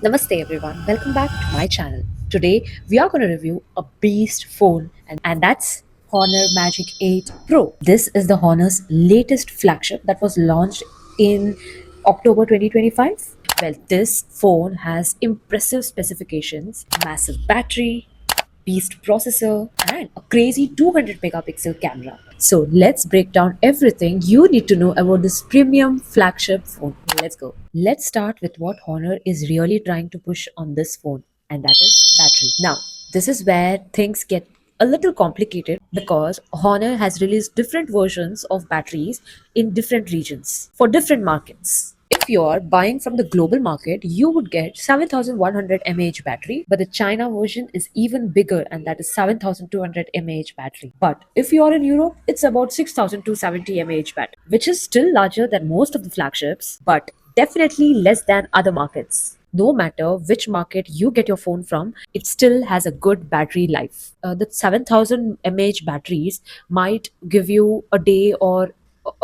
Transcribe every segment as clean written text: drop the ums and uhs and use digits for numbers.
Namaste everyone, welcome back to my channel. Today we are going to review a beast phone and that's Honor Magic 8 Pro. This is the Honor's latest flagship that was launched in October 2025. Well, this phone has impressive specifications, massive battery, beast processor, and a crazy 200 megapixel camera. So let's break down everything you need to know about this premium flagship phone. Let's go. Let's start with what Honor is really trying to push on this phone, and that is battery. Now, this is where things get a little complicated because Honor has released different versions of batteries in different regions for different markets. If you're buying from the global market, you would get 7100 mAh battery, but the China version is even bigger and that is 7200 mAh battery. But if you're in Europe, it's about 6270 mAh battery, which is still larger than most of the flagships, but definitely less than other markets. No matter which market you get your phone from, it still has a good battery life. The 7000 mAh batteries might give you a day or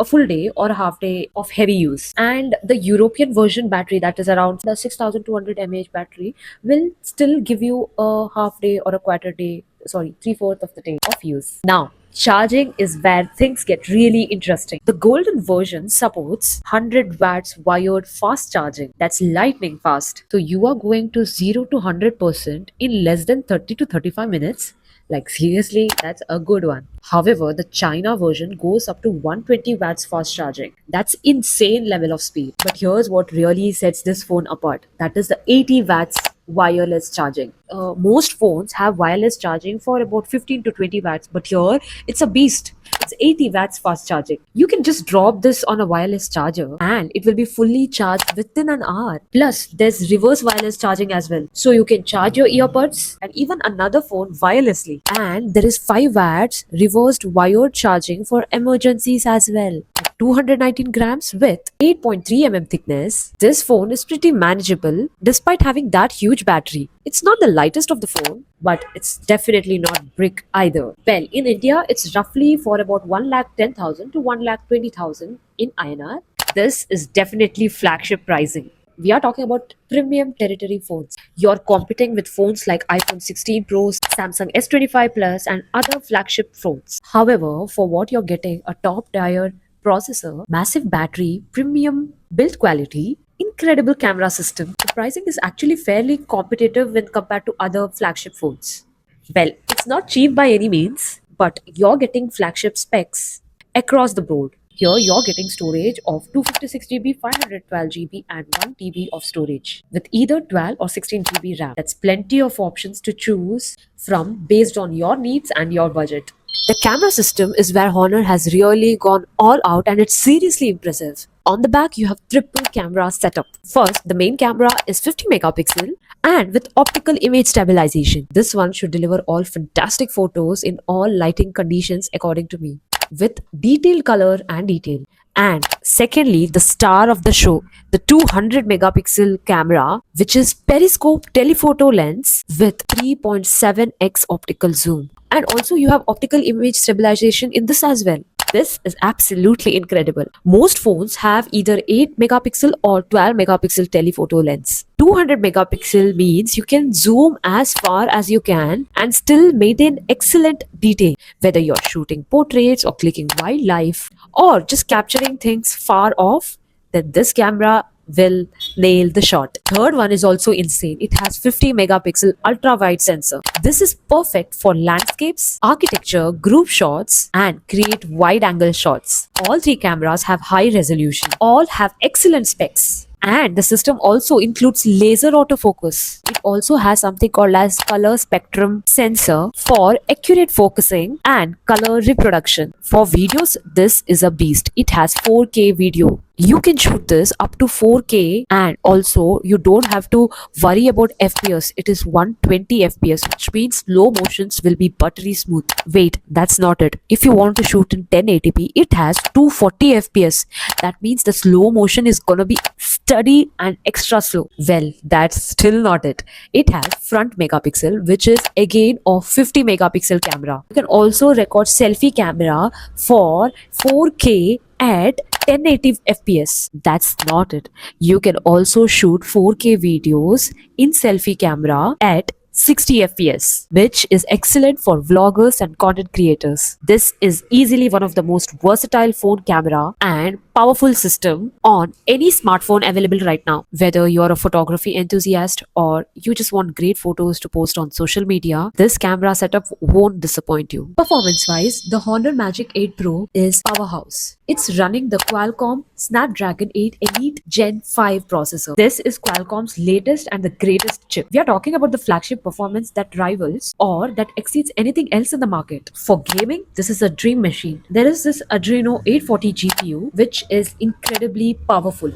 a full day or a half day of heavy use, and the European version battery, that is around the 6200 mAh battery, will still give you a half day or a quarter day, sorry, three-fourth of the day of use. Now, charging is where things get really interesting. The golden version supports 100 watts wired fast charging. That's lightning fast. So you are going to 0 to 100% in less than 30 to 35 minutes. Like seriously, that's a good one. However, the China version goes up to 120 watts fast charging. That's insane level of speed. But here's what really sets this phone apart. That is the 80 watts wireless charging. Most phones have wireless charging for about 15 to 20 watts, but here it's a beast. It's 80 watts fast charging. You can just drop this on a wireless charger and it will be fully charged within an hour. Plus, there's reverse wireless charging as well. So you can charge your earbuds and even another phone wirelessly. And there is 5 watts reversed wired charging for emergencies as well. 219 grams with 8.3 thickness, this phone is pretty manageable despite having that huge battery. It's not the lightest of the phone, but it's definitely not brick either. Well, in India, it's roughly for about 1,10,000 to 1,20,000 in INR. This is definitely flagship pricing. We are talking about premium territory phones. You're competing with phones like iPhone 16 Pro, Samsung S25 Plus, and other flagship phones. However, for what you're getting, a top tier processor, massive battery, premium build quality, incredible camera system, the pricing is actually fairly competitive when compared to other flagship phones. Well, it's not cheap by any means, but you're getting flagship specs across the board. Here, you're getting storage of 256 GB, 512 GB, and 1 TB of storage with either 12 or 16 GB RAM. That's plenty of options to choose from based on your needs and your budget. The camera system is where Honor has really gone all out and it's seriously impressive. On the back, you have triple camera setup. First, the main camera is 50 megapixel and with optical image stabilization. This one should deliver all fantastic photos in all lighting conditions according to me, with detailed color and detail. And secondly, the star of the show, the 200 megapixel camera, which is periscope telephoto lens with 3.7x optical zoom. And also you have optical image stabilization in this as well. This is absolutely incredible. Most phones have either 8 megapixel or 12 megapixel telephoto lens. 200 megapixel means you can zoom as far as you can and still maintain excellent detail, whether you're shooting portraits or clicking wildlife or just capturing things far off, then this camera will nail the shot. Third one is also insane. It has 50 megapixel ultra wide sensor. This is perfect for landscapes, architecture, group shots, and create wide angle shots. All three cameras have high resolution. All have excellent specs. And the system also includes laser autofocus. It also has something called as color spectrum sensor for accurate focusing and color reproduction. For videos, this is a beast. It has 4K video. You can shoot this up to 4K and also you don't have to worry about FPS. It is 120 FPS, which means slow motions will be buttery smooth. Wait, that's not it. If you want to shoot in 1080p, it has 240 FPS. That means the slow motion is gonna be steady and extra slow. Well, that's still not it. It has front megapixel, which is again a 50 megapixel camera. You can also record selfie camera for 4K at 1080 FPS. That's not it. You can also shoot 4K videos in selfie camera at 60 FPS, which is excellent for vloggers and content creators. This is easily one of the most versatile phone camera and powerful system on any smartphone available right now. Whether you're a photography enthusiast or you just want great photos to post on social media, this camera setup won't disappoint you. Performance-wise, the Honor Magic 8 Pro is powerhouse. It's running the Qualcomm Snapdragon 8 Elite Gen 5 processor. This is Qualcomm's latest and the greatest chip. We are talking about the flagship performance that rivals or that exceeds anything else in the market. For gaming, this is a dream machine. There is this Adreno 840 GPU, which is incredibly powerful.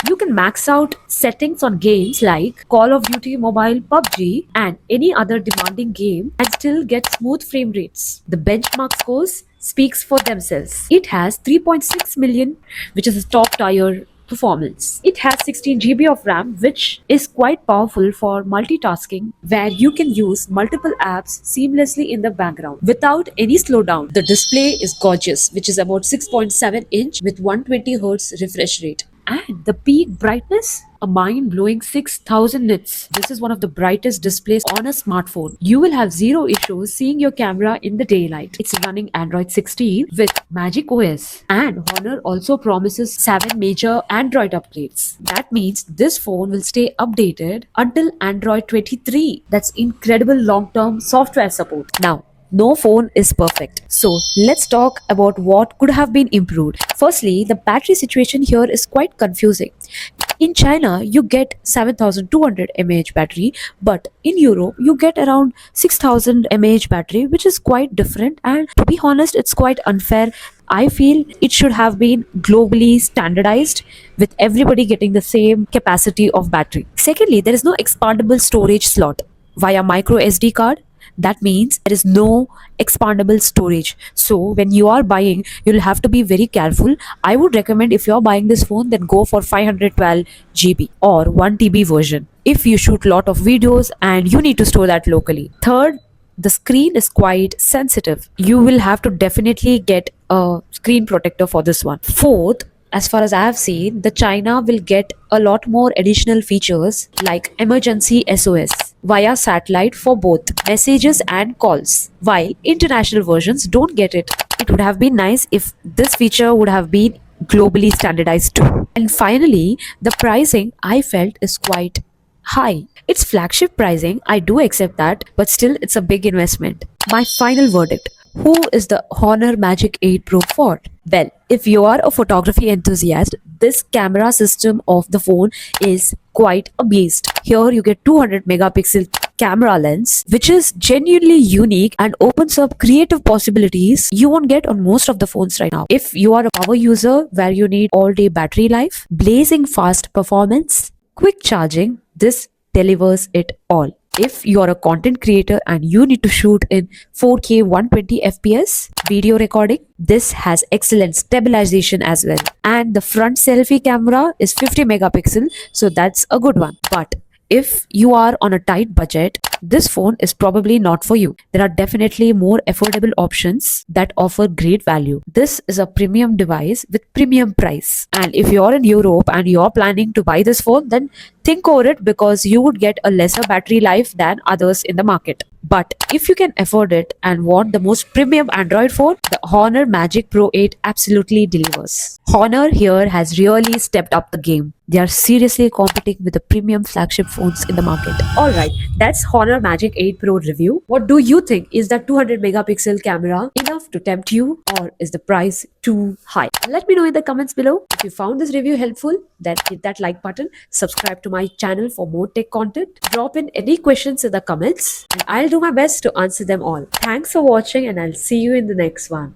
You can max out settings on games like Call of Duty Mobile, PUBG, and any other demanding game and still get smooth frame rates. The benchmark scores speaks for themselves. It has 3.6 million, which is a top tier performance. It has 16 GB of RAM, which is quite powerful for multitasking, where you can use multiple apps seamlessly in the background without any slowdown. The display is gorgeous, which is about 6.7 inch with 120 Hz refresh rate. And the peak brightness, a mind-blowing 6000 nits. This is one of the brightest displays on a smartphone. You will have zero issues seeing your camera in the daylight. It's running Android 16 with Magic OS. And Honor also promises 7 major Android upgrades. That means this phone will stay updated until Android 23. That's incredible long-term software support. Now, no phone is perfect. So let's talk about what could have been improved. Firstly, the battery situation here is quite confusing. In China, you get 7200 mAh battery, but in Europe, you get around 6000 mAh battery, which is quite different. And to be honest, it's quite unfair. I feel it should have been globally standardized with everybody getting the same capacity of battery. Secondly, there is no expandable storage slot via micro SD card. That means there is no expandable storage. So when you are buying, you'll have to be very careful. I would recommend, if you're buying this phone, then go for 512 GB or 1 TB version if you shoot lot of videos and you need to store that locally. Third, the screen is quite sensitive. You will have to definitely get a screen protector for this one. Fourth, as far as I have seen, the China will get a lot more additional features like emergency SOS via satellite for both messages and calls, while international versions don't get it. It would have been nice if this feature would have been globally standardized too. And finally, the pricing I felt is quite high. It's flagship pricing, I do accept that, but still it's a big investment. My final verdict. Who is the Honor Magic 8 Pro for? Well, if you are a photography enthusiast, this camera system of the phone is quite a beast. Here you get 200 megapixel camera lens, which is genuinely unique and opens up creative possibilities you won't get on most of the phones right now. If you are a power user where you need all day battery life, blazing fast performance, quick charging, this delivers it all. If you are a content creator and you need to shoot in 4K 120 FPS video recording, this has excellent stabilization as well. And the front selfie camera is 50 megapixel, so that's a good one. But if you are on a tight budget, this phone is probably not for you. There are definitely more affordable options that offer great value. This is a premium device with premium price. And if you're in Europe and you're planning to buy this phone, then think over it, because you would get a lesser battery life than others in the market. But if you can afford it and want the most premium Android phone, the Honor Magic Pro 8 absolutely delivers. Honor here has really stepped up the game. They are seriously competing with the premium flagship phones in the market. Alright, that's Honor Magic 8 Pro review. What do you think? Is that 200 megapixel camera enough to tempt you, or is the price too high? Let me know in the comments below. If you found this review helpful, then hit that like button, subscribe to my channel for more tech content, drop in any questions in the comments, and I'll do my best to answer them all. Thanks for watching, and I'll see you in the next one.